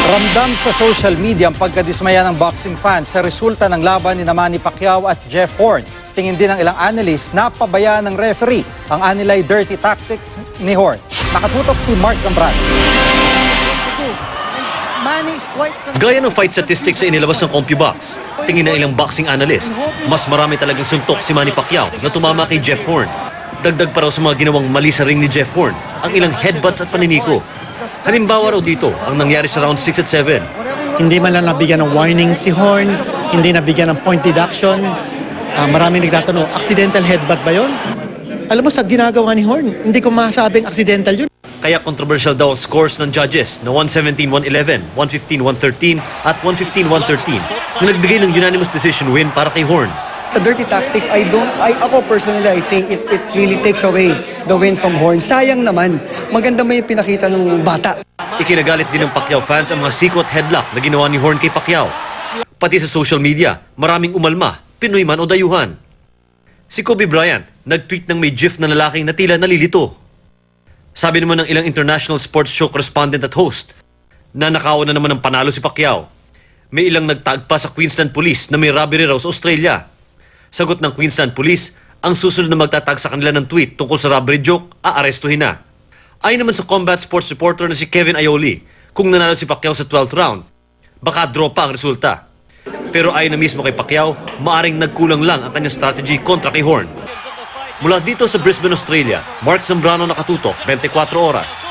Ramdam sa social media ang pagkadismaya ng boxing fans sa resulta ng laban ni Manny Pacquiao at Jeff Horn. Tingin din ng ilang analyst na pabayaan ng referee ang anilay dirty tactics ni Horn. Nakatutok si Mark Zambrano. Gaya ng fight statistics sa inilabas ng CompuBox, tingin ng ilang boxing analyst, mas marami talagang suntok si Manny Pacquiao na tumama kay Jeff Horn. Dagdag pa raw sa mga ginawang mali sa ring ni Jeff Horn ang ilang headbutts at paniniko. Halimbawa raw dito ang nangyari sa round 6 at 7. Hindi man lang nabigyan ng warning si Horn, hindi nabigyan ng point deduction. Maraming nagtatanong, accidental headbutt ba yun? Alam mo, sa ginagawa ni Horn, hindi ko masabing accidental yun. Kaya controversial daw ang scores ng judges na 117-111, 115-113 at 115-113 na nagbigay ng unanimous decision win para kay Horn. The dirty tactics, ako personally, I think it really takes away the win from Horn. Sayang naman, maganda may pinakita ng bata. Ikinagalit din ng Pacquiao fans ang mga sikot headlock na ginawa ni Horn kay Pacquiao. Pati sa social media, maraming umalma, Pinoy man o dayuhan. Si Kobe Bryant, nag-tweet ng may gif na lalaking na tila nalilito. Sabi naman ng ilang international sports show correspondent at host, na nakawan na naman ng panalo si Pacquiao. May ilang nagtag pa sa Queensland Police na may robbery raw sa Australia. Sagot ng Queensland Police, ang susunod na magtatag sa kanila ng tweet tungkol sa robbery joke, aarestuhin na. Ayon naman sa combat sports reporter na si Kevin Aioli, kung nanalo si Pacquiao sa 12th round, baka draw pa ang resulta. Pero ayon na mismo kay Pacquiao, maaring nagkulang lang ang kanyang strategy kontra kay Horn. Mula dito sa Brisbane, Australia, Mark Zambrano, nakatutok, 24 oras.